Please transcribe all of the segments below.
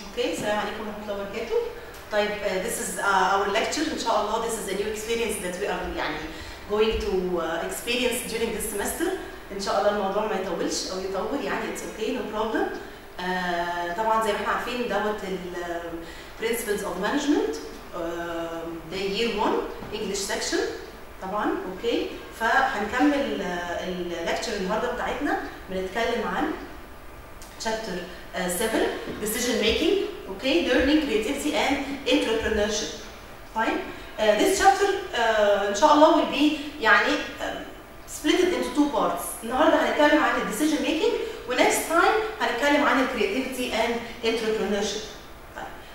Okay, السلام عليكم ورحمة الله وبركاته. طيب this is our lecture إن شاء الله. This is a new experience that we are يعني going to experience during this semester. إن شاء الله الموضوع ما يطولش أو يطول يعني it's okay no problem. طبعا زي ما احنا عارفين دوت ال principles of management the year 1 English section طبعا اوكي. فهنكمل الليكتشر النهارده بتاعتنا بنتكلم عن chapter 7 decision making okay learning creativity and entrepreneurship. Fine. This chapter ان شاء الله will be يعني split into two parts. النهارده هنتكلم عن decision making و next time هنتكلم عن creativity and entrepreneurship.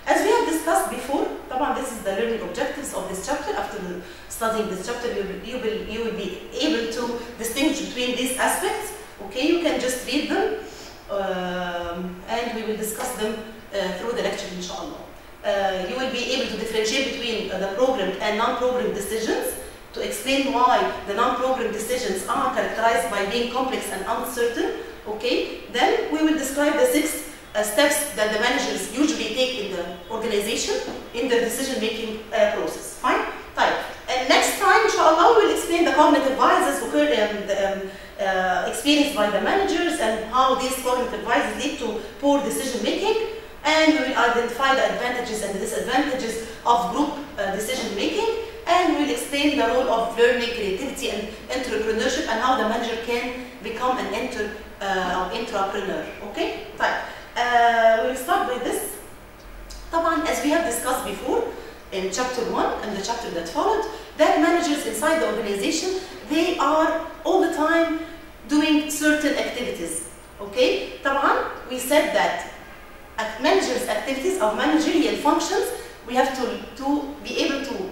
As we have discussed before, طبعا this is the learning objectives of this chapter. After studying this chapter, you will be able to distinguish between these aspects. Okay, you can just read them, and we will discuss them through the lecture, inshallah. You will be able to differentiate between the programmed and non-programmed decisions, to explain why the non-programmed decisions are characterized by being complex and uncertain. Okay, then we will describe the 6 steps that the managers usually take in the organization in their decision-making process. Fine. Right. And next time, inshallah, we will explain the cognitive biases experienced by the managers and how these cognitive biases lead to poor decision-making. And we will identify the advantages and the disadvantages of group decision-making. And we will explain the role of learning, creativity, and entrepreneurship, and how the manager can become an entrepreneur. Okay. Right. We will start by this. طبعا, as we have discussed before in chapter 1 and the chapter that followed, that managers inside the organization, they are all the time doing certain activities. Okay? طبعا, we said that managers' activities or managerial functions, we have to be able to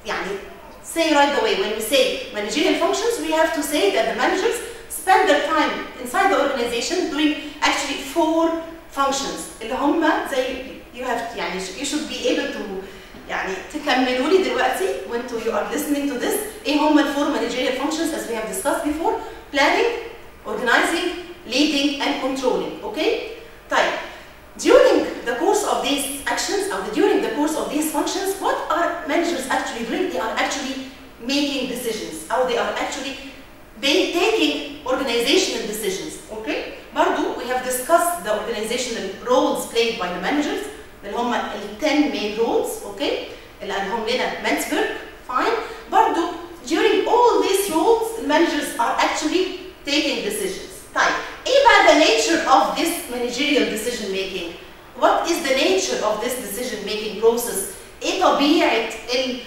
يعني, say right away. When we say managerial functions, we have to say that the managers spend their time inside the organization doing actually 4 functions اللي هم زي you should be able to يعني تكملوا لي دلوقتي وانتوا you are listening to this. ايه هم ال 4 managerial functions as we have discussed before: planning, organizing, leading and controlling. Okay? طيب, during the course of these actions or during the course of these functions, what are managers actually doing? They are actually making decisions or they are actually taking organizational decisions. Okay? برضو we have discussed the organizational roles played by the managers اللي هم ال 10 main roles. Okay? اللي قالهم لنا Mansberg. Fine. برضو during all these roles the managers are actually taking decisions. طيب, ايه بقى the nature of this managerial decision making? What is the nature of this decision making process? ايه طبيعة ال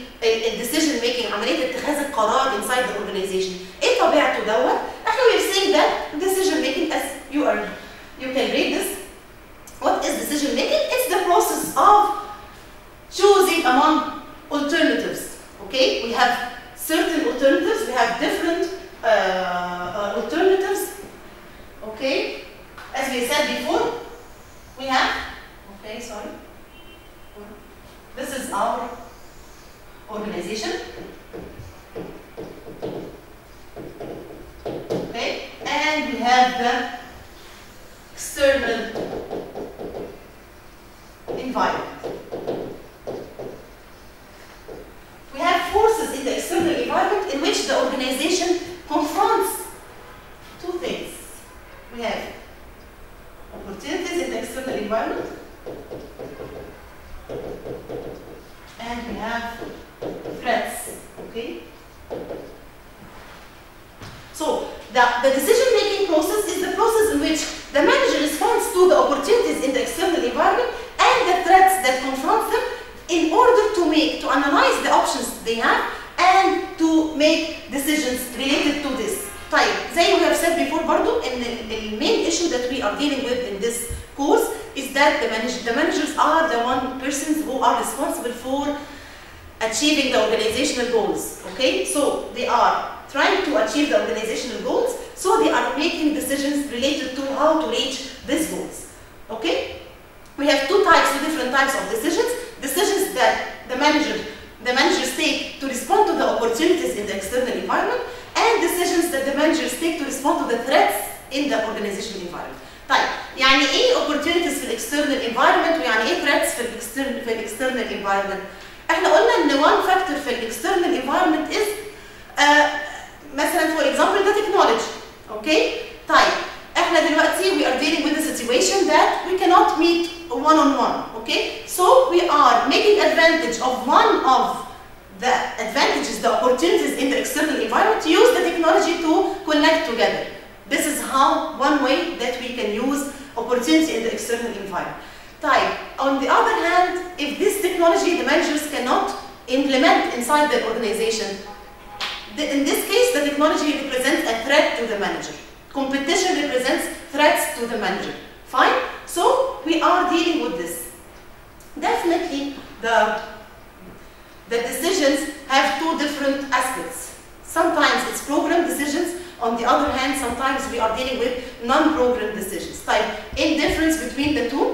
decision making عملية اتخاذ القرار inside the organization؟ ايه طبيعته دوت؟ احنا we are saying that decision making as you can read this. What is decision making? It's the process of choosing among alternatives. Okay? We have certain alternatives. We have different alternatives. Okay? As we said before, we have. Okay, sorry. This is our organization. Okay, and we have the external environment. We have forces in the external environment in which the organization confronts 2 things. We have opportunities in the external environment, and we have threats. Okay? So, the decision-making process is the process in which the manager responds to the opportunities in the external environment and the threats that confront them in order to analyze the options they have and to make decisions related to this. طيب, زي we have said before برضو in the main issue that we are dealing with in this course is that the managers are the persons who are responsible for achieving the organizational goals. Okay? So, they are trying to achieve the organizational goals, so they are making decisions related to how to reach these goals. Okay? We have 2 different types of decisions. Decisions that the managers take to respond to the opportunities in the external environment, and decisions that the managers take to respond to the threats in the organizational environment. طيب يعني ايه opportunities في الاكسترنال environment ويعني ايه external environment. احنا قلنا ان one factor في الاكسترنال environment is مثلا for example the technology. اوكي؟ طيب احنا دلوقتي we are dealing with a situation that we cannot meet one on one. Okay? So we are making advantage of one of the advantages, the opportunities in the external environment to use the technology to connect together. This is how one way that we can use opportunity in the external environment. Type. On the other hand, if this technology the managers cannot implement inside the organization, in this case the technology represents a threat to the manager. Competition represents threats to the manager. Fine? So we are dealing with this. Definitely the decisions have two different aspects. Sometimes it's program decisions. On the other hand, sometimes we are dealing with non-program decisions. طيب ايه difference between the two؟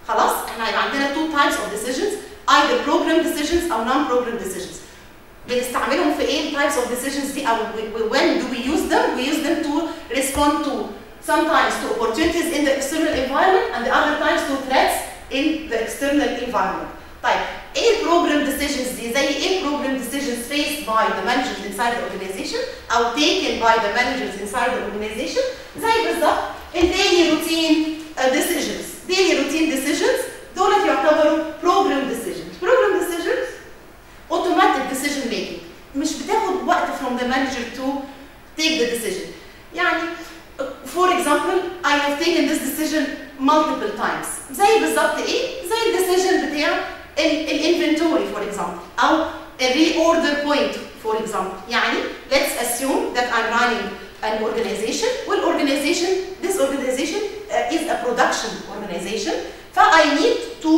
خلاص احنا هيبقى عندنا two types of decisions, either program decisions او non-program decisions. بنستعملهم في ايه types of decisions دي او when do we use them? We use them to respond to sometimes to opportunities in the external environment and the other times to threats in the external environment. طيب ايه program decisions دي؟ زي ايه program decisions faced by the managers inside the organization او taken by the managers inside the organization؟ زي بالظبط ال daily routine decisions. daily routine decisions دول يعتبروا program decisions. program decisions automatic decision making. مش بتاخد وقت from the manager to take the decision. يعني for example I have taken this decision multiple times. زي بالظبط ايه؟ زي الديسيجن بتاع الانفنتوري for example او reorder point for example. يعني let's assume that I'm running an organization. والorganization this organization is a production organization. I need to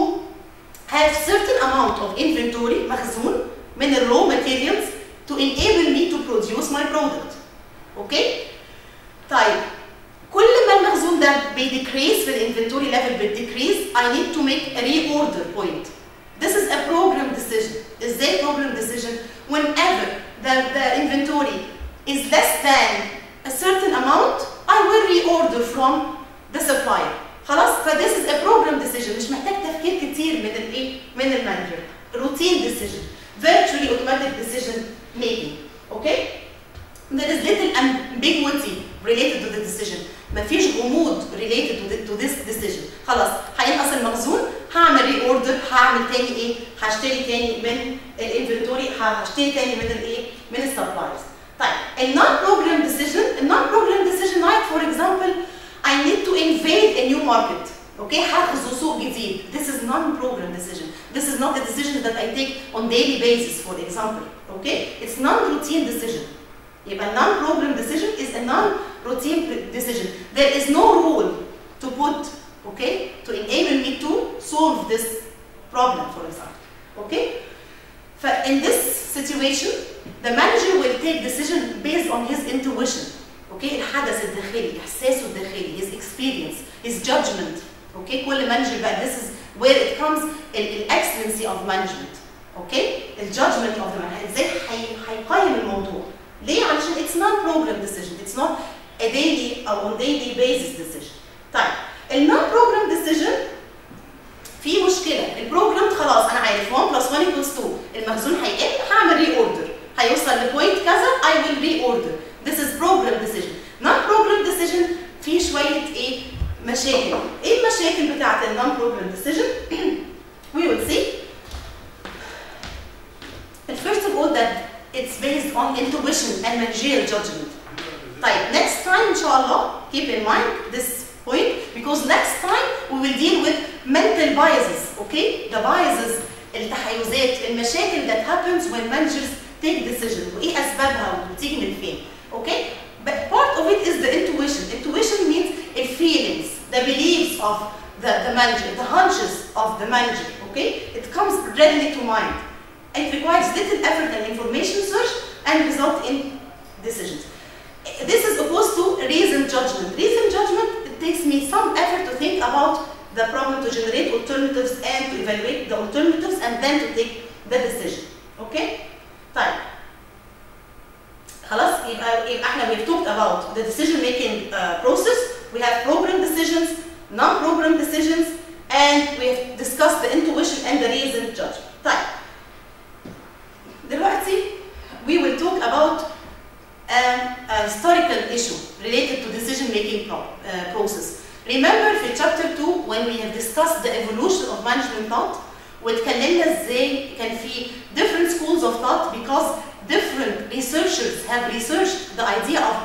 have certain amount of inventory مخزون من raw materials to enable me to produce my product. اوكي؟ طيب كل ما المخزون ده بيديكريس في الانفنتوري ليفل بيديكريس I need to make a reorder point. This is a program decision. ازاي program decision? Whenever the inventory is less than a certain amount, I will reorder from the supplier. خلاص؟ this is a program decision. مش محتاج تفكير كتير من الايه؟ من المانجر. Routine decision. Virtually automatic decision making. Okay? There is little ambiguity related to the decision. مفيش غموض related to this decision. خلاص هينقص المخزون، هعمل ري اوردر، هعمل تاني ايه؟ هشتري تاني من الانفنتوري، هشتري تاني من الايه؟ من السبلايرز. طيب النون بروجرام ديسيجن، النون بروجرام ديسيجن like for example I need to invade a new market. اوكي؟ هغزو سوق جديد. This is non-program decision. This is not a decision that I take on daily basis for example. Okay? It's non-routine decision. يبقى non-program decision is a non-routine decision. There is no rule to put, okay, to enable me to solve this problem, for example. Okay? In this situation, the manager will take decision based on his intuition. Okay? الحدث الداخلي، إحساسه الداخلي, his experience, his judgment. Okay? كل manager بقى this is where it comes the excellency of management. Okay? The judgment of the manager. إزاي هيقيم الموضوع. ليه؟ علشان it's non-program decision. It's not a daily or on daily basis decision. طيب non-program decision في مشكلة. البروجرام خلاص أنا عارف 1 + 1 = 2. المخزون هيقل، هعمل ري اوردر. هيوصل لبوينت كذا I will reorder. This is program decision. Non-program decision في شوية إيه؟ مشاكل. إيه المشاكل بتاعت non-program decision؟ We will see. First of all that it's based on intuition and managerial judgment. طيب next time إن شاء الله keep in mind this point because next time we will deal with mental biases. Okay? The biases, التحيزات، المشاكل that happens when managers take decision وإيه أسبابها وبتيجي من فين. Okay? But part of it is the intuition. Intuition means the feelings, the beliefs of the manager, the hunches of the manager. Okay? It comes readily to mind. It requires little effort and information search and result in decisions. This is opposed to reasoned judgment. Reasoned judgment, it takes me some effort to think about the problem, to generate alternatives and to evaluate the alternatives and then to take the decision. Okay? طيب. خلاص يبقى احنا we have talked about the decision making process. We have program decisions, non-program decisions, and we have discussed discuss the intuition and the reasoned judgment. طيب دلوقتي we will talk about a historical issue related to decision making process. Remember في chapter 2 when we have discussed the evolution of management thought واتكلمنا ازاي كان في different schools of thought because different researchers have researched the idea of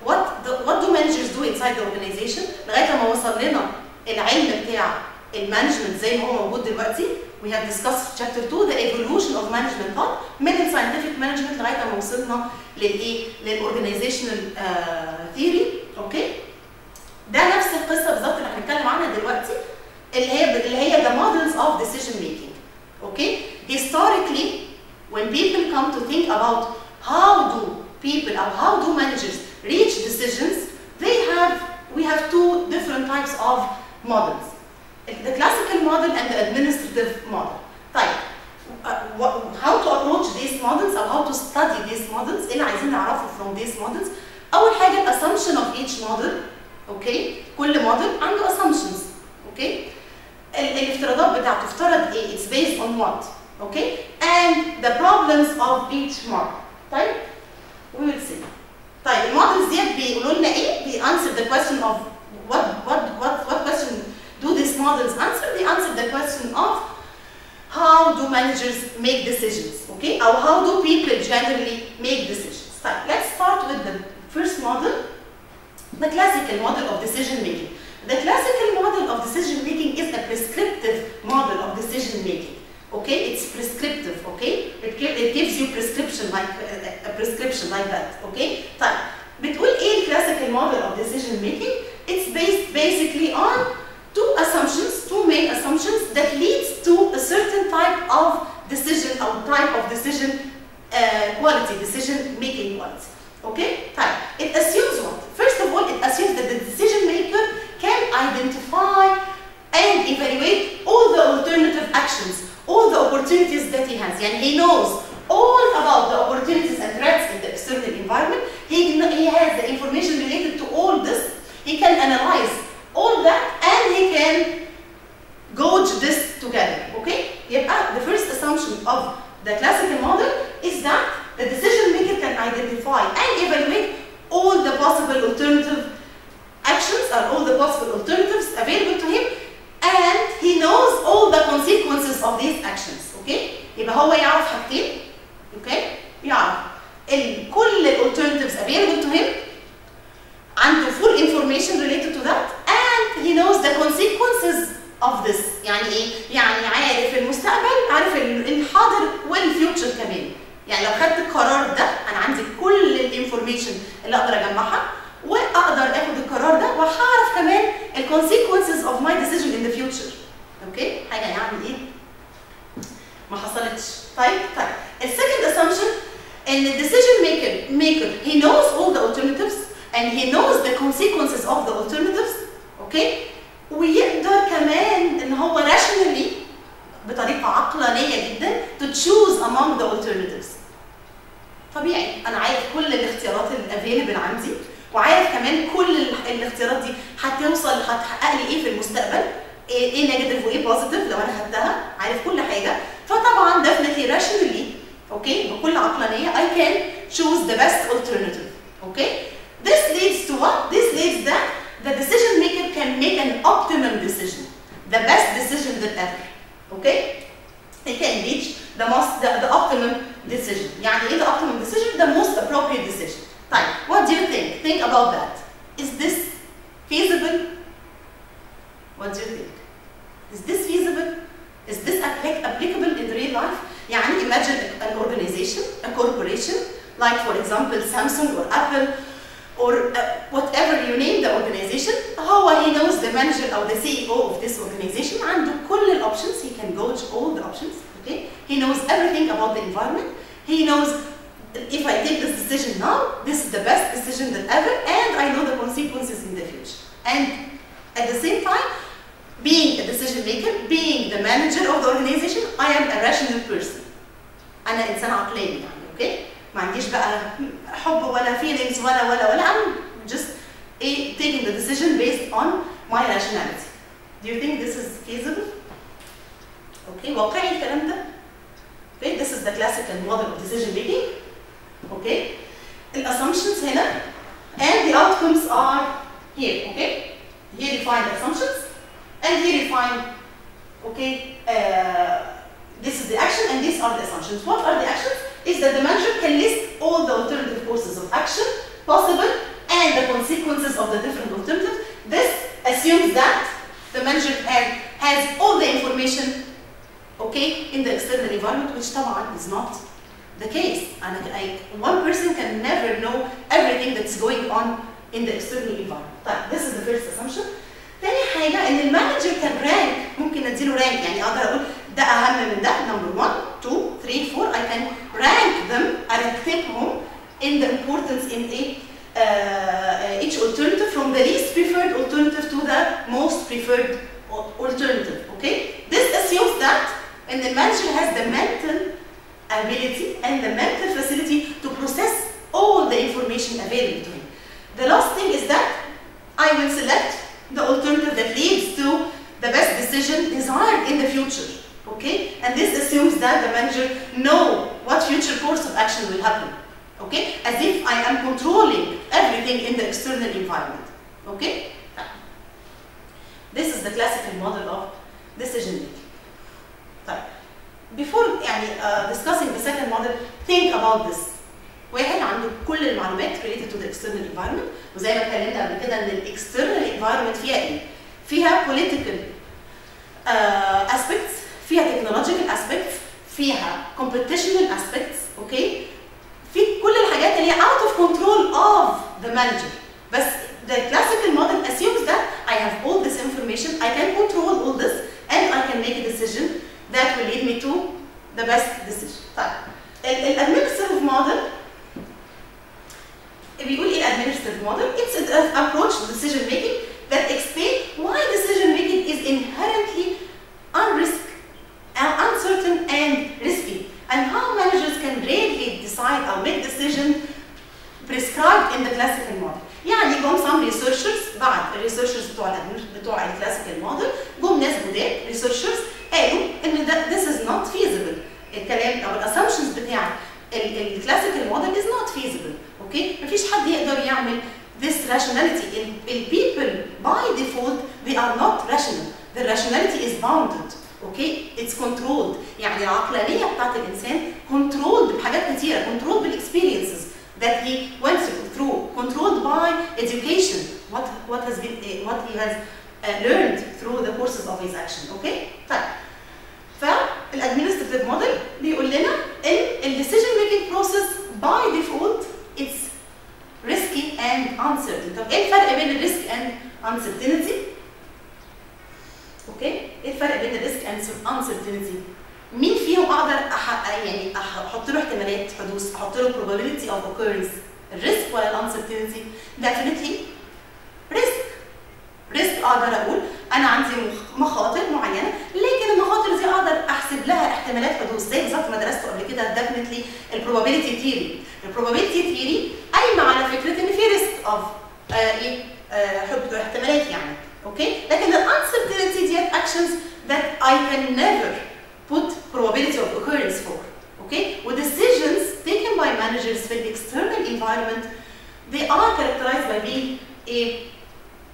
what do managers do inside the organization لغايه ما وصل لنا العلم بتاع المانجمنت زي ما هو موجود دلوقتي. We have discussed chapter 2 the evolution of management thought من الساينتفك مانجمنت لغايه ما وصلنا للايه؟ للاورجنايزيشنال ثيوري. اوكي؟ ده نفس القصه بالظبط اللي هنتكلم عنها دلوقتي اللي هي the models of decision making. اوكي؟ Historically when people come to think about how do people or how do managers reach decisions, we have two different types of models. The classical model and the administrative model. طيب how to approach these models or how to study these models اللي عايزين نعرفه from these models. أول حاجة assumption of each model. اوكي؟ كل model عنده assumptions. اوكي؟ الافتراضات بتاعته افترض ايه؟ It's based on what? اوكي؟ And the problems of each model. طيب we will see. طيب المودلز ديت بيقولوا لنا ايه؟ They answer the question of what question do these models answer? They answer the question of how do managers make decisions, okay? Or how do people generally make decisions? طيب let's start with the first model, the classical model of decision making. The classical model of decision making is a prescriptive model of decision making. Okay, it's prescriptive. Okay, it gives you prescription like a prescription like that. Okay, طيب بتقول ايه classical model of decision making? It's based basically on two main assumptions that leads to a certain type of decision or type of decision quality, decision making quality. Okay, طيب it assumes what? First of all, it assumes that the decision maker can identify and evaluate all the alternative actions, all the opportunities that he has. يعني he knows all about the opportunities and threats in the external environment. He has the information related to all this. He can analyze all that and he can gauge this together. Okay? يبقى the first assumption of the classical model is that the decision maker can identify and evaluate all the possible alternative actions or all the possible alternatives available to him, and he knows all the consequences of these actions. Okay? يبقى هو يعرف حاجتين. Okay? يعرف كل alternatives available to him, عنده full information related to that, and he knows the consequences of this. يعني ايه؟ يعني عارف المستقبل، عارف الحاضر والفيوتشر كمان. يعني لو خدت القرار ده انا عندي كل الانفورميشن اللي اقدر اجمعها واقدر اخد القرار ده وهعرف كمان الكونسيكونسز اوف ماي ديسيجن ان ذا فيوتشر. اوكي؟ حاجه يعني ايه؟ ما حصلتش. طيب السكند اسامبشن ان الديسيجن ميكر he knows all the alternatives and he knows the consequences of the alternatives. اوكي؟ ويقدر كمان ان هو rationally بطريقه عقلانيه جدا to choose among the alternatives. طبيعي انا عارف كل الاختيارات الافيلبل عندي وعارف كمان كل الاختيارات دي هتحقق لي ايه في المستقبل، ايه نيجاتيف وايه بوزيتيف لو انا خدتها، عارف كل حاجه. فطبعا definitely rationally اوكي بكل عقلانيه I can choose the best alternative. اوكي؟ This leads to what? This leads that the decision maker can make an optimum decision, the best decision that ever. Okay? He can reach the optimum decision. يعني ايه the optimum decision? The most appropriate decision. طيب, what do you think? Think about that. Is this feasible? What do you think? Is this feasible? Is this applicable in real life? يعني imagine an organization, a corporation, like for example Samsung or Apple or whatever you name the organization. He knows the manager or the CEO of this organization عنده كل الاوبشنز. He can gauge all the options. Okay? He knows everything about the environment. He knows if I take this decision now, this is the best decision that ever, and I know the consequences in the future. And at the same time, being a decision maker, being the manager of the organization, I am a rational person. أنا إنسان عقلاني يعني. Okay? ما عنديش بقى حب ولا feelings ولا I'm just taking the decision based on my rationality. Do you think this is feasible? اوكي واقعي الكلام ده. اوكي this is the classical model of decision making. اوكي الاسامبشنز هنا and the outcomes are here. okay here you find the assumptions and here you find okay this is the action and these are the assumptions. What are the actions? Is that the manager can list all the alternative courses of action possible and the consequences of the different alternatives. This assumes that the manager has all the information okay in the external environment, which طبعا is not the case. And one person can never know everything that's going on in the external environment. طيب this is the first assumption. تاني حاجة إن المانجر كان rank، ممكن أديله rank، يعني أقدر أقول ده أهم من ده number 1 2 3 4 I can rank them أرتبهم in the importance in each alternative from the least preferred alternative to the most preferred alternative. Okay? This assumes that and the manager has the mental ability and the mental facility to process all the information available to him. The last thing is that I will select the alternative that leads to the best decision desired in the future. Okay? And this assumes that the manager know what future course of action will happen. Okay? As if I am controlling everything in the external environment. Okay? This is the classical model of decision making. Before discussing the second model, think about this. واحد عنده كل المعلومات related to the external environment، وزي ما اتكلمنا قبل كده ان الاكسترنال environment فيها ايه؟ فيها political aspects، فيها technological aspects، فيها computational aspects. اوكي؟ في كل الحاجات اللي هي out of control of the manager. بس the classical model assumes that I have all this information, I can control all this, and I can make a decision that will lead me to the best decision. طيب الادمنستريتيف موديل بيقول ايه الادمنستريتيف موديل؟ It's an approach to decision making that explain why decision making is inherently uncertain and risky, and how managers can rarely decide or make decisions prescribed in the classical model. يعني جم some researchers بعد الريسيرشرز بتوع الكلاسيكال موديل جم ناس جداد ريسيرشرز قالوا ان ده this is not feasible. الكلام او الاسامبشنز بتاع الكلاسيكال موديل is not feasible. اوكي؟ مفيش حد يقدر يعمل this rationality. people by default they are not rational. The rationality is bounded. اوكي؟ it's controlled. يعني العقلانيه بتاعت الانسان controlled بحاجات كتيره، controlled بالاكسبيرينسز that he went through, controlled by education, what he has learned through the courses of his action. Okay? طيب فالادمنستريتيف موديل بيقول لنا ان decision making process by default it's risky and uncertain. طب ايه الفرق بين الريسك and uncertainty؟ اوكي؟ ايه الفرق بين الريسك and uncertainty؟ مين فيهم اقدر احط له احتمالات حدوث، احط له probability of occurrence؟ الريسك ولا الانسرتينتي؟ definitely risk اقدر اقول انا عندي مخاطر معينه، لكن المخاطر دي اقدر احسب لها احتمالات حدوث زي بالظبط ما درسته قبل كده definitely البروبابيلتي ثيوري. البروبابيلتي ثيوري قايمه على فكره ان في ريسك اوف احتمالات يعني. اوكي؟ لكن الانسرتينتي ديت actions that I can never put probability of occurrence for. Okay? With decisions taken by managers in the external environment, they are characterized by being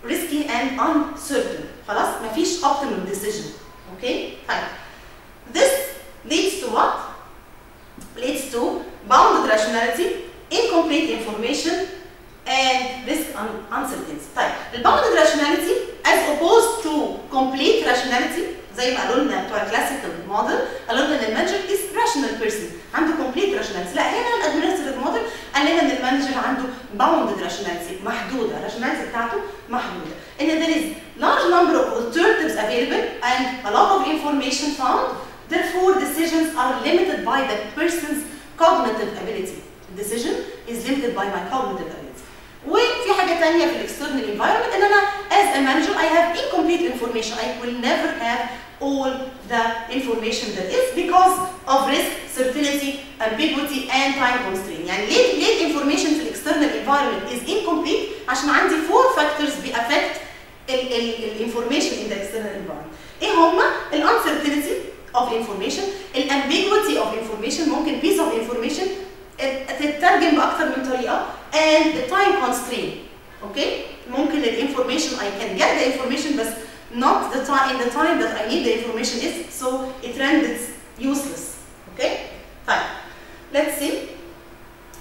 risky and uncertain. خلاص؟ مفيش optimal decision. Okay? طيب. This leads to what? Leads to bounded rationality, incomplete information, and risk uncertainty. طيب. الbounded rationality as opposed to complete rationality زي ما قالوا لنا بتوع الكلاسيكال موديل، قالوا لنا ان المانجر از راشونال بيرسون عنده كومبليت راشوناليتي. لا هنا الادمنستريتيف موديل قال لنا ان المانجر عنده باوندد راشوناليتي، محدوده، الراشوناليتي بتاعته محدوده. ان there is large number of alternatives available and a lot of information found, therefore decisions are limited by the person's cognitive ability. The decision is limited by my cognitive ability. وفي حاجه ثانيه في الاكسترنال انفايرمنت ان انا as a manager I have incomplete information. I will never have all the information that is because of risk, certainty, ambiguity and time constraint. يعني ليه information في الاكسترنال environment is incomplete؟ عشان عندي 4 factors بيأفكت الانفورميشن in the external environment. ايه هما؟ الانسرتينتي of information. الambiguity of information ممكن piece of information تترجم بأكثر من طريقة. and the time constraint. اوكي؟ ممكن الانفورميشن I can get the information بس not the time in the time that I need the information is, so it renders useless. Okay? Fine. Let's see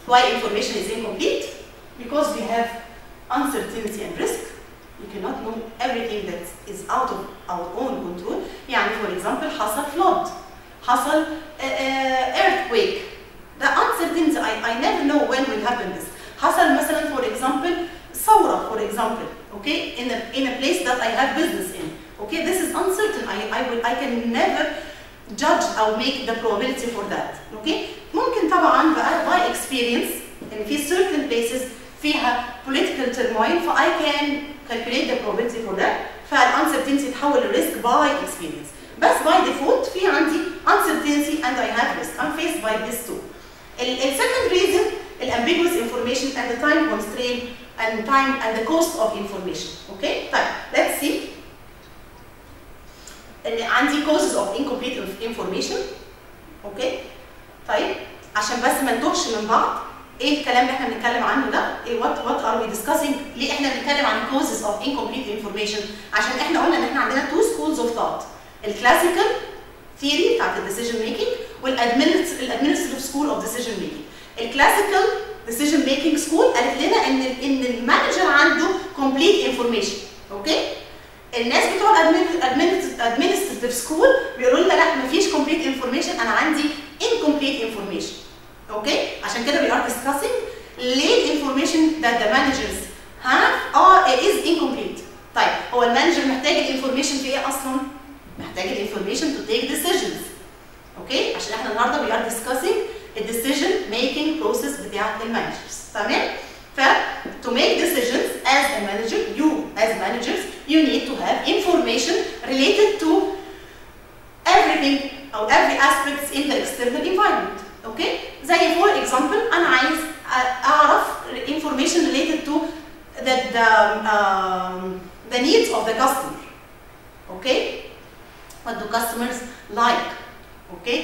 why information is incomplete. Because we have uncertainty and risk. You cannot know everything that is out of our own control. يعني for example حصل flood, حصل earthquake. The uncertainty I never know when will happen this. حصل مثلا for example ثورة for example. Okay, in a place that I have business in. Okay, this is uncertain. I can never judge or make the probability for that. Okay, ممكن طبعا بقى by experience إن في certain places فيها political turmoil ف I can calculate the probability for that. فالuncertainty تتحول لrisk by experience. بس by default في عندي uncertainty and I have risk. I'm faced by this too. The second reason ambiguous information and the time constraint and time and the cost of information. Okay? طيب let's see. إن عندي causes of incomplete information. Okay? طيب عشان بس ما نتوهش من بعض ايه الكلام اللي احنا بنتكلم عنه ده؟ ايه what are we discussing؟ ليه احنا بنتكلم عن causes of incomplete information؟ عشان احنا قلنا ان احنا عندنا two schools of thought. الكلاسيكال theory بتاعت الديسيجن ميكينج والادمنستريتيف سكول اوف ديسيجن ميكينج. الكلاسيكال decision making school قالت لنا ان المانجر عنده complete information. اوكي؟ الناس بتوع الادمنستريتيف سكول بيقولوا لنا لا مفيش complete information، انا عندي incomplete information. اوكي؟ عشان كده we are discussing ليه information that the managers have is incomplete. طيب هو المانجر محتاج الانفورميشن في ايه اصلا؟ محتاج الانفورميشن to take decisions. اوكي؟ عشان احنا النهارده we are discussing الديسيجن ميكينج بروسيس بتاع المانجرز. تمام؟ ف to make decisions as a manager, you as managers you need to have information related to everything or every aspects in the external environment. اوكي؟ زي for example انا عايز اعرف information related to the needs of the customer. اوكي؟ What do customers like? Okay?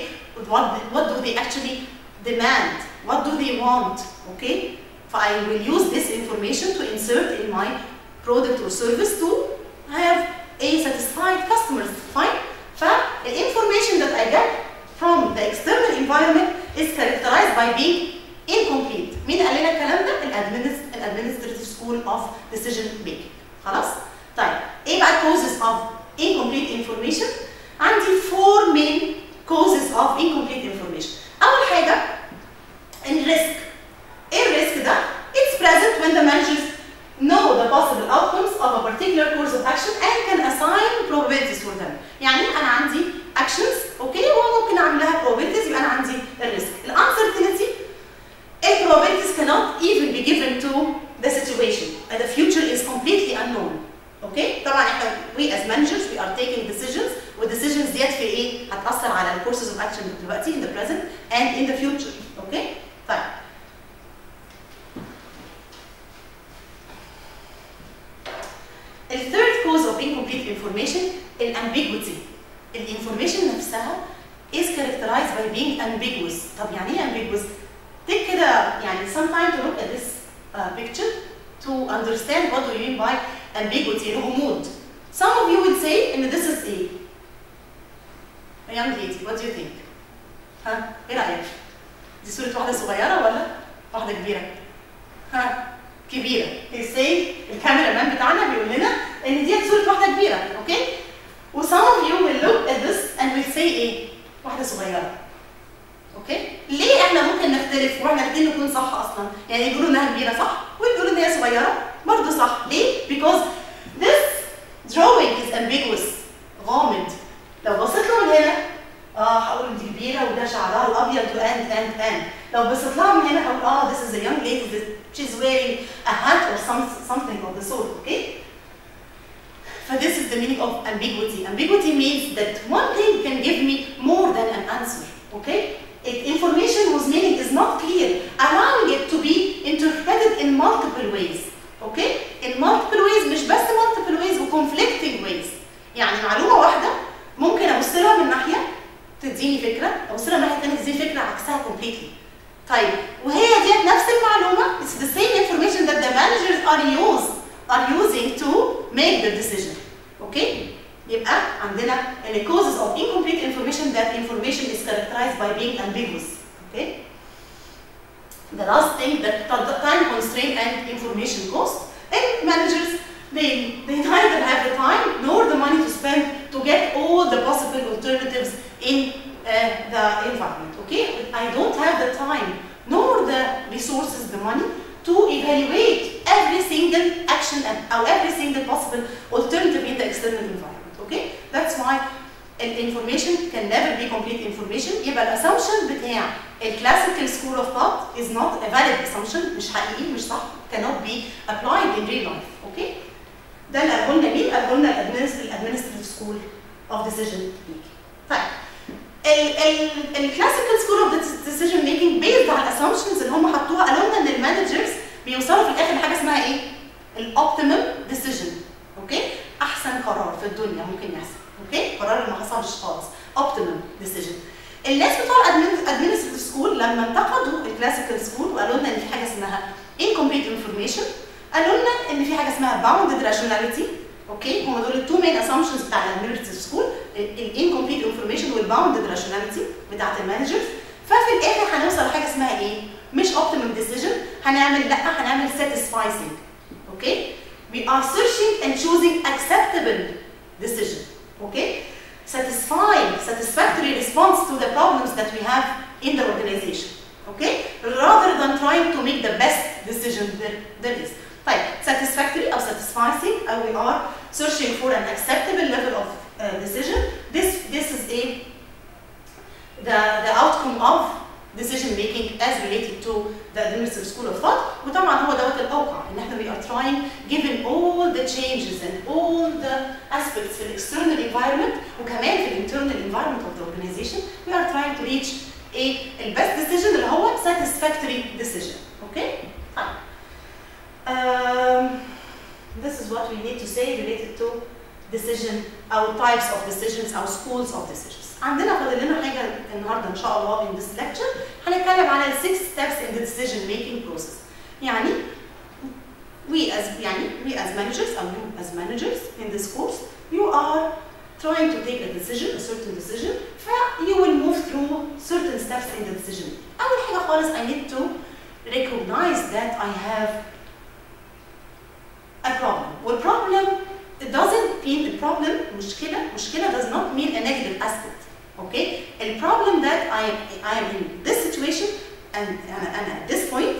What do they actually demand? What do they want? Okay? So I will use this information to insert in my product or service to have a satisfied customers. Fine? So the information that I get from the external environment is characterized by being incomplete. مين قال لنا الكلام ده؟ الادمنستريتيف سكول اوف ديسيجن ميكينج. خلاص؟ طيب ايه بقى causes of incomplete information؟ عندي 4 main causes of incomplete information. أول حاجة الريسك. إيه الريسك ده؟ It's present when the managers know the possible outcomes of a particular course of action and can assign probabilities for them. يعني أنا عندي actions أوكي وممكن أعمل لها probabilities يبقى أنا عندي الريسك. الuncertainty probabilities cannot even be given to the situation. The future is completely unknown. اوكي؟ طبعا احنا we as managers we are taking decisions والديسيجنز ديت في ايه؟ هتأثر على الكورسز اوف اكشن دلوقتي in the present and in the future. اوكي؟ طيب. ال third cause of incomplete information الambiguity. الانفورميشن نفسها is characterized by being ambiguous. طب يعني ايه ambiguous؟ take كده يعني some time to look at this picture to understand what we mean by ambiguity. الغموض. Some of you will say and this is a young lady. What do you think? ها ايه رأيك؟ دي صورة واحدة صغيرة ولا واحدة كبيرة؟ ها كبيرة. He say الكاميرا مان بتاعنا بيقول لنا ان دي صورة واحدة كبيرة. اوكي؟ و some of you will look at this and will say ايه؟ واحدة صغيرة. اوكي؟ ليه احنا ممكن نختلف واحنا الاثنين نكون صح اصلا؟ يعني يقولوا انها كبيرة صح ويقولوا ان هي صغيرة برضه صح. ليه؟ Because this drawing is ambiguous. غامض. لو بصيت له من هنا هقول دي كبيرة وده شعرها الابيض and لو بصيت لها من هنا هقول this is a young lady that she's wearing a hat or something of the sort. Okay? So this is the meaning of ambiguity. Ambiguity means that one thing can give me more than an answer. Okay? Information whose meaning is not clear, allowing it to be interpreted in multiple ways. Okay? In multiple ways مش بس multiple ways و conflicting ways. يعني معلومة واحدة ممكن أبص لها من ناحية تديني فكره، ابص لها الناحيه الثانيه تديني فكره عكسها كومبليتلي. طيب وهي ديت نفس المعلومه، it's the same information that the managers are using to make the decision. اوكي؟ يبقى عندنا the causes of incomplete information, that information is characterized by being ambiguous. Okay? The last thing, that time constraint and information cost. And managers, they neither have the time nor the money to spend to get all the possible alternatives in the environment. Okay? I don't have the time nor the resources, the money, to evaluate every single action or every single possible alternative in the external environment. Okay? That's why information can never be complete information. يبقى الاسامبشن بتاع الكلاسيكال سكول اوف ثوت is not a valid assumption، مش حقيقي، مش صح، cannot be applied in real life. اوكي؟ ده اللي قاله لنا مين؟ قاله لنا الادمنستريتيف سكول اوف ديسيجن ميكينج. طيب الكلاسيكال سكول اوف ديسيجن ميكينج بيزد على الاسامبشنز اللي هم حطوها، قالوا لنا ان المانجرز بيوصلوا في الاخر لحاجه اسمها ايه؟ الاوبتيمم ديسيجن. اوكي؟ احسن قرار في الدنيا ممكن يحصل. اوكي؟ قرار اللي ما حصلش خالص. اوبتيمم ديسيجن. الناس بتوع الادمنستريتيف سكول لما انتقدوا الكلاسيكال سكول وقالوا لنا ان في حاجه اسمها incomplete information، قالوا لنا ان في حاجه اسمها bounded rationality. اوكي؟ هم دول التو مين اسامبشنز بتاع الادمنستريتيف سكول، الانكمبليت انفورميشن والباوندد راشوناليتي بتاعت المانجرز. ففي الاخر هنوصل لحاجه اسمها ايه؟ مش اوبتيمم ديسيجن، هنعمل satisfying. اوكي؟ we are searching and choosing acceptable decision. Okay? Satisfactory response to the problems that we have in the organization. Okay? Rather than trying to make the best decision there is. طيب satisfactory or satisfying, we are searching for an acceptable level of decision. This is the outcome of decision making as related to the administrative school of thought. وطبعا هو دوت الاوقع ان احنا we are trying, given all the changes and all the aspects في external environment وكمان في internal environment of the organization, we are trying to reach the best decision اللي هو satisfactory decision. Okay? This is what we need to say related to decision or types of decisions or schools of decisions. عندنا فاضل لنا حاجه النهارده ان شاء الله in this lecture، هنتكلم على 6 steps in the decision making process. يعني we as managers or you as managers in this course, you are trying to take a decision, a certain decision, you will move through certain steps in the decision. أول حاجة خالص I need to recognize that I have a problem. والproblem it doesn't mean the problem مشكلة does not mean a negative aspect. Okay? The problem that I am in this situation and at this point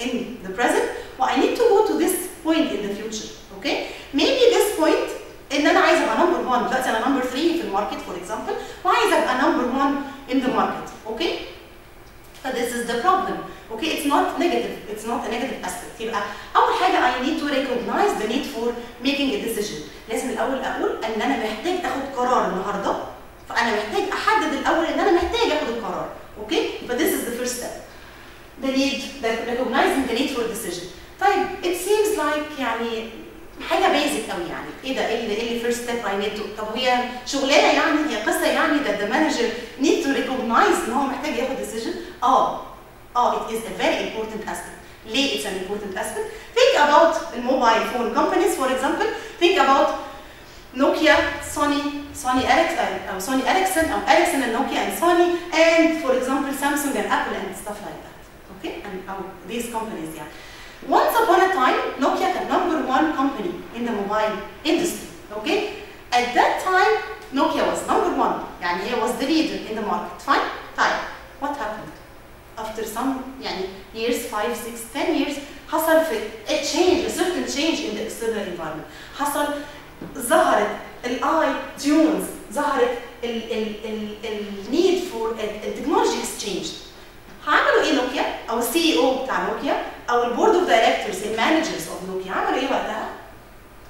in the present, well, I need to go to this point in the future. Okay? Maybe this point ان انا عايزه ابقى number 1، دلوقتي انا number 3 في الماركت for example، وعايزه ابقى number 1 in the market. Okay? So this is the problem. Okay? It's not negative. It's not a negative aspect. يبقى اول حاجه I need to recognize the need for making a decision. لازم الاول اقول ان انا محتاج اخد قرار النهارده، فانا محتاج احدد الاول ان انا محتاج اخد القرار. اوكي؟ ف this is the first step. The need, recognizing the need for a decision. طيب it seems like يعني حاجه بيزك قوي، يعني ايه ده؟ ايه اللي first step I need to؟ طب هي شغلانه يعني، هي قصه يعني that the manager need to recognize ان هو محتاج ياخد decision؟ it is a very important aspect. ليه it's an important aspect؟ Think about the mobile phone companies for example. Think about Nokia, Sony Ericsson and Nokia and Sony, and for example Samsung and Apple and stuff like that. Okay? And these companies يعني. Once upon a time, Nokia was number 1 company in the mobile industry. Okay? At that time, Nokia was number 1. يعني he was the leader in the market. Fine? Fine. What happened? After some years, 5, 6, 10 years, حصل في a certain change in the external environment. ظهرت iTunes، ظهرت need for technology has changed. عملوا ايه نوكيا او السي اي او بتاع نوكيا او البورد اوف دايركتورز المانجرز اوف نوكيا عملوا ايه وقتها؟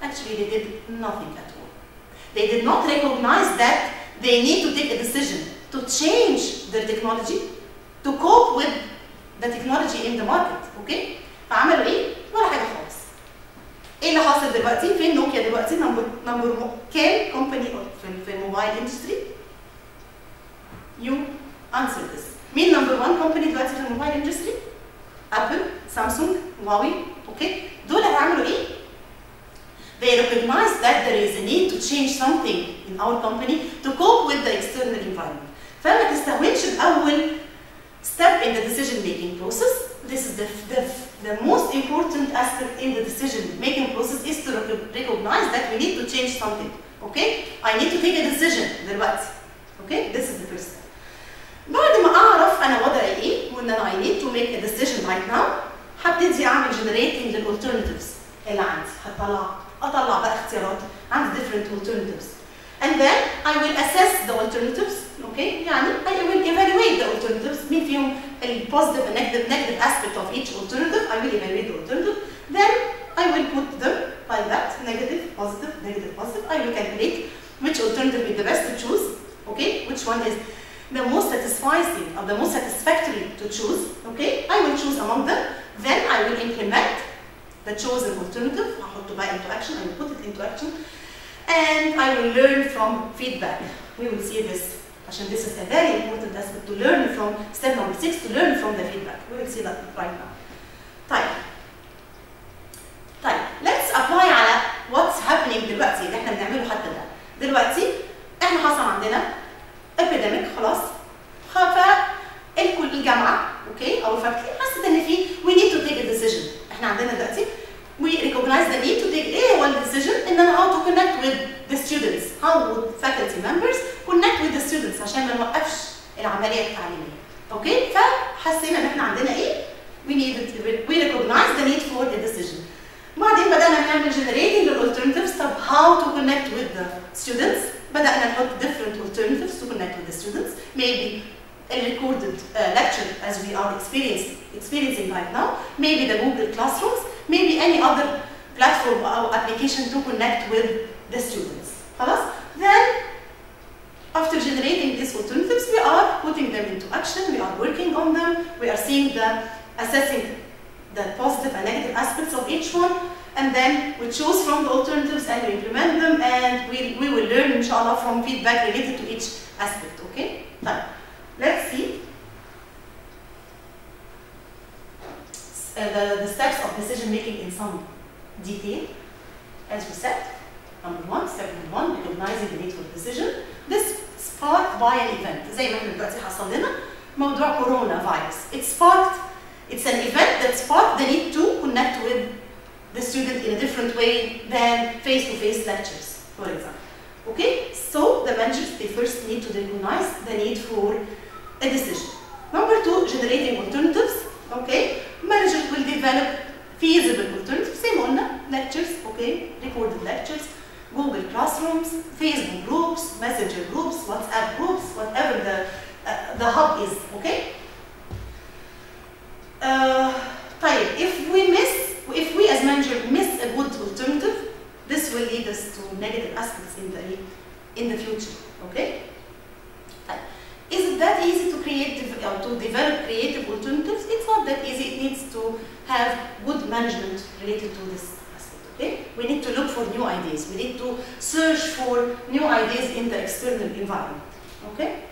Actually they did nothing at all. They did not recognize that they need to take a decision to change their technology to cope with the technology in the market. اوكي؟ فعملوا ايه؟ ولا حاجه خالص. ايه اللي حاصل دلوقتي؟ فين نوكيا دلوقتي؟ نمبر كام كومباني في الموبايل اندستري؟ you answer this. مين number one company دلوقتي في الموبايل اندستري؟ ابل، سامسونج، هواوي، اوكي؟ دول هيعملوا ايه؟ They recognize that there is a need to change something in our company to cope with the external environment. فما تستهونش بأول step in the decision making process. This is the most important aspect in the decision making process is to recognize that we need to change something. Okay? I need to take a decision دلوقتي. Okay? This is the first step. بعد ما أعرف أنا وضعي إيه وإن أنا I need to make a decision right now هبتدي أعمل generating للalternatives اللي عندي. أطلع بقى اختيارات عندي different alternatives. And then I will assess the alternatives. Okay? يعني I will evaluate the alternatives. مين فيهم positive and negative aspect of each alternative. I will evaluate the alternative. Then I will put them like that, negative, positive, negative, positive. I will calculate which alternative is the best to choose. Okay? Which one is the most satisfying or the most satisfactory to choose. Okay? I will choose among them. Then I will implement the chosen alternative. هحطه بقى into action. I will put it into action. And I will learn from feedback. We will see this. عشان this is a very important aspect to learn from step number 6 to learn from the feedback. We will see that right now. طيب let's apply على what's happening دلوقتي اللي احنا بنعمله حتى ده. دلوقتي احنا حصل عندنا epidemic خلاص. الجامعة اوكي او الفاكولتي حست ان في we need to take a decision. احنا عندنا دلوقتي we recognize the need to take ايه هو decision ان انا how to connect with the students. How would faculty members connect with the students عشان ما نوقفش العملية التعليمية. اوكي؟ فحسينا ان احنا عندنا ايه؟ we recognize the need for a decision. بعدين بدأنا نعمل generating للalternatives. طب how to connect with the students؟ بدأنا نحط different alternatives to connect with the students. Maybe a recorded lecture as we are experiencing right now. Maybe the Google Classrooms. Maybe any other platform or application to connect with the students. خلاص? Then, after generating these alternatives, we are putting them into action. We are working on them. We are assessing the positive and negative aspects of each one, and then we choose from the alternatives and we implement them, and we will learn, inshallah, from feedback related to each aspect. Okay? Now, let's see. The steps of decision making in some detail. As we said, step number one, recognizing the need for decision. This sparked by an event. زي ما احنا دلوقتي حصل لنا موضوع كورونا فيروس. It's an event that sparked the need to connect with the student in a different way than face-to-face lectures, for example. Okay? So the managers, they first need to recognize the need for a decision. Number two, generating alternatives. Okay? Managers will develop feasible alternatives. Same on lectures, okay? Recorded lectures, Google Classrooms, Facebook groups, Messenger groups, WhatsApp groups, whatever the hub is, okay? If we as manager miss a good alternative, this will lead us to negative aspects in the future, okay? Is it that easy to develop creative alternatives? It's not that easy. It needs to have good management related to this aspect. Okay? We need to look for new ideas. We need to search for new ideas in the external environment. Okay?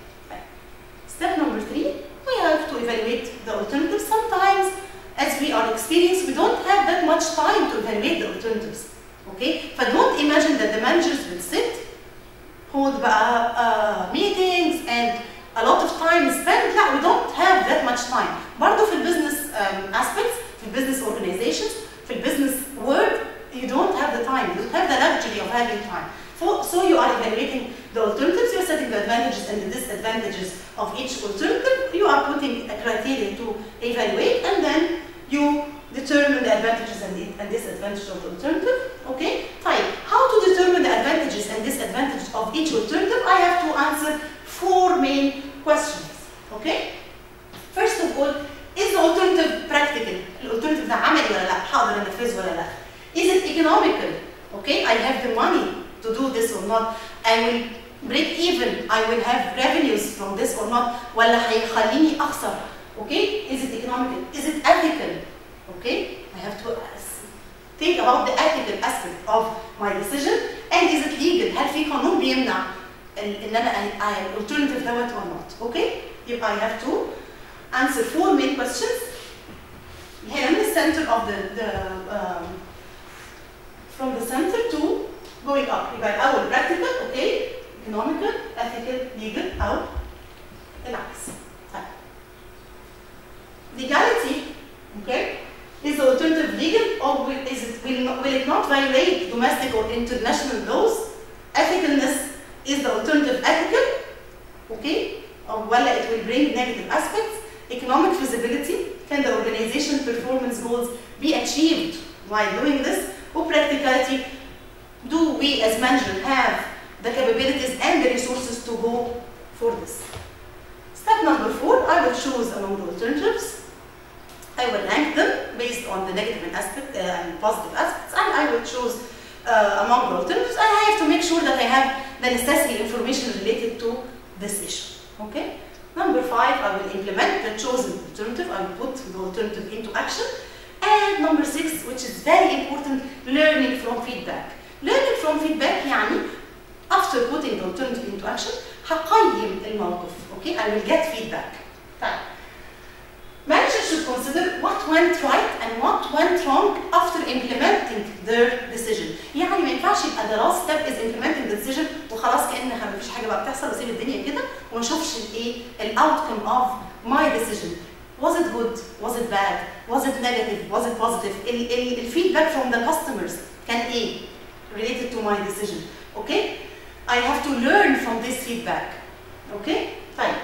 Step number 3, we have to evaluate the alternatives. Sometimes, as we are experienced, we don't have that much time to evaluate the alternatives. Okay? But don't imagine that the managers will sit, hold meetings, and a lot of time spent. لا, we don't have that much time. برضه في البزنس aspects, في البزنس organizations, في البزنس world, you don't have the time. You don't have the luxury of having time. So you are evaluating the alternatives. You are setting the advantages and the disadvantages of each alternative. You are putting a criteria to evaluate, and then you determine the advantages and disadvantages of the alternative. Okay. Fine. How to determine the advantages and disadvantages of each alternative? I have to answer 4 main questions. Okay? First of all, is the alternative practical? الالترناتيف ده عملي ولا لا؟ هقدر انفذه ولا لا؟ Is it economical? Okay? I have the money to do this or not. I will break even. I will have revenues from this or not. ولا هيخليني اخسر. Okay? Is it economical? Is it ethical? Okay? I have to think about the ethical aspect of my decision. And is it legal? هل في قانون بيمنع ان انا alternative دوت or not. اوكي؟ يبقى I have to answer 4 main questions. هنا من center of the from the center to going up. يبقى الاول practical، اوكي؟ economical، ethical، legal او العكس. Legality، okay? Is the alternative legal or will it not violate domestic or international laws? Ethicalness, is the alternative ethical? Okay? Or whether it will bring negative aspects. Economic feasibility, can the organization performance goals be achieved while doing this? Or practicality, do we as managers have the capabilities and the resources to go for this? Step number 4, I will choose among the alternatives. I will rank them based on the negative and positive aspects, and I will choose among the alternatives. And I have to make sure that I have the necessary information related to this issue. Okay. Number 5, I will implement the chosen alternative. I will put the alternative into action. And number 6, which is very important, learning from feedback. Learning from feedback يعني after putting the alternative into action هقيم الموقف. Okay. I will get feedback. طيب. Managers should consider what went right and what went wrong after implementing their decision. يعني ما ينفعش يبقى the last step is implementing the decision وخلاص كأن ما فيش حاجة بقى بتحصل وسيب الدنيا كده وما نشوفش الايه outcome of my decision. Was it good? Was it bad? Was it negative? Was it positive? Feedback from the customers كان ايه related to my decision. Okay? I have to learn from this feedback. Okay? طيب.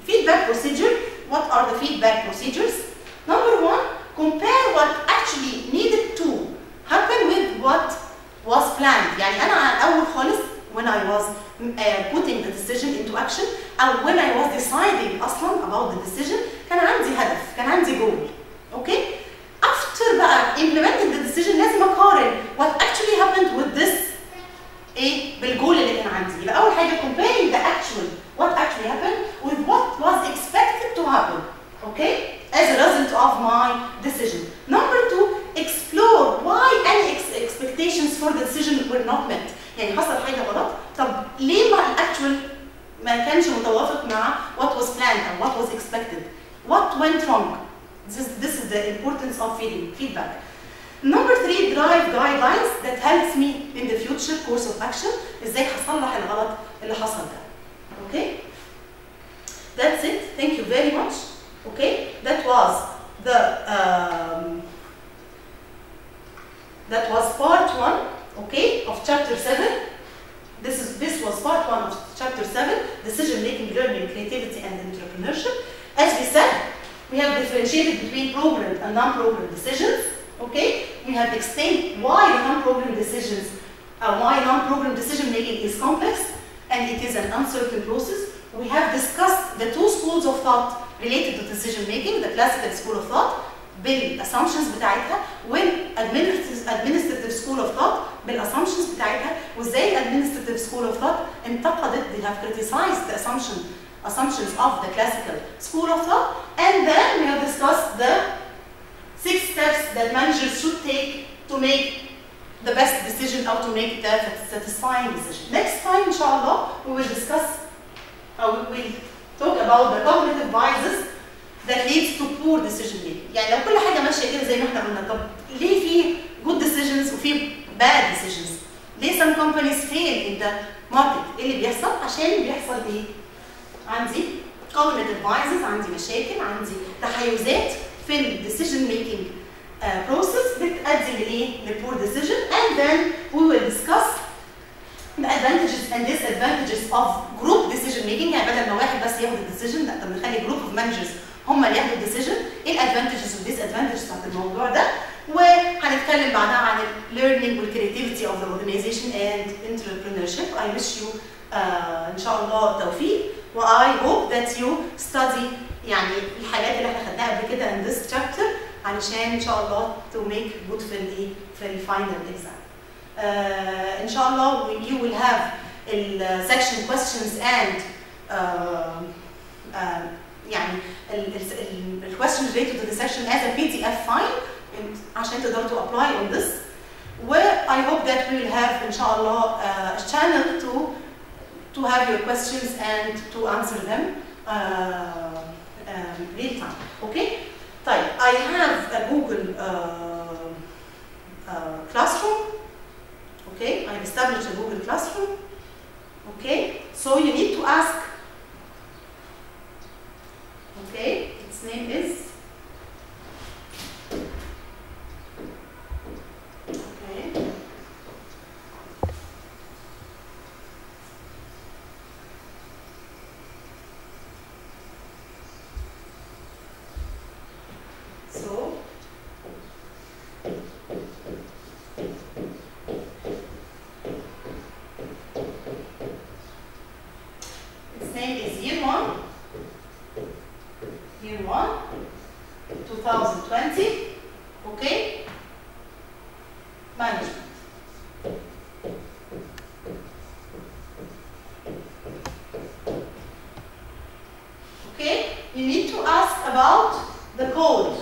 Feedback procedure. What are the feedback procedures? Number 1, compare what actually needed to happen with what was planned. يعني أنا أول خالص when I was putting the decision into action أو when I was deciding أصلاً about the decision كان عندي هدف، كان عندي goal. Okay? After بقى implementing the decision لازم أقارن what actually happened with this بالجول اللي كان عندي. يبقى أول حاجة comparing the actual what actually happened with what was expected to happen, okay, as a result of my decision. Number 2, explore why any expectations for the decision were not met. يعني حصل حاجة غلط، طب ليه ما actual ما كانش متوافق مع what was planned and what was expected? What went wrong? This is the importance of feedback. Number 3, drive guidelines that helps me in the future course of action. ازاي هصلح الغلط اللي حصل ده. Okay? That's it. Thank you very much. Okay? That was part 1, okay, of chapter 7. This was part 1 of chapter 7, decision making, learning, creativity and entrepreneurship. As we said, we have differentiated between programmed and non-programmed decisions. Okay? We have explained why non-programmed decisions, why non-programmed decision making is complex and it is an uncertain process. We have discussed the 2 schools of thought related to decision making, the classical school of thought بالassumptions بتاعتها والadministrative school of thought بالassumptions بتاعتها وازاي administrative school of thought انتقدت, they have criticized the assumptions of the classical school of thought, and then we have discussed the 6 steps that managers should take to make the best decision or to make the satisfying decision. Next time, inshallah, we will discuss we will talk about the cognitive biases that leads to poor decision making. يعني لو كل حاجه ماشيه كده زي ما احنا قلنا، طب ليه في good decisions وفي bad decisions؟ ليه some companies fail in the market؟ ايه اللي بيحصل؟ عشان بيحصل ايه؟ عندي cognitive biases، عندي مشاكل، عندي تحيزات في ال decision making process بتؤدي لايه؟ لpoor decision, and then we will discuss the advantages and disadvantages of group decision making. يعني بدل ما واحد بس ياخد الديسيجن، لا، طب نخلي جروب اوف مانجرز هم اللي ياخدوا الديسيجن. ايه الادفانتجز والديسادفانتجز بتاعت الموضوع ده، وهنتكلم بعدها عن learning والكرياتيفيتي of the organization and entrepreneurship. I wish you ان شاء الله توفيق، و I hope that you study يعني الحاجات اللي احنا خدناها قبل كده in this chapter علشان ان شاء الله to make good في الفاينل exam. ان شاء الله you will have section questions and يعني ال questions related to the section as a PDF file عشان تقدروا to apply on this. و I hope that we will have ان شاء الله a channel to to have your questions and to answer them real time. Okay? طيب, I have a Google classroom. Okay, I established a Google classroom. Okay, so you need to ask. Okay, its name is. Okay. So. Its name is Year 1, 2020, okay? Management. Okay? You need to ask about the code.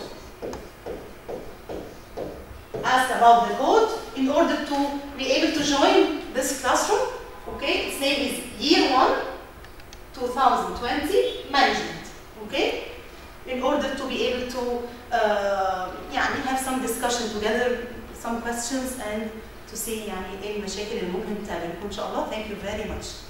Ask about the code in order to be able to join this classroom. Okay? Its name is Year 1, 2020 Management. Okay? In order to be able to have some discussion together, some questions, and to see ايه المشاكل اللي ممكن تقابلكم ان شاء الله. Thank you very much.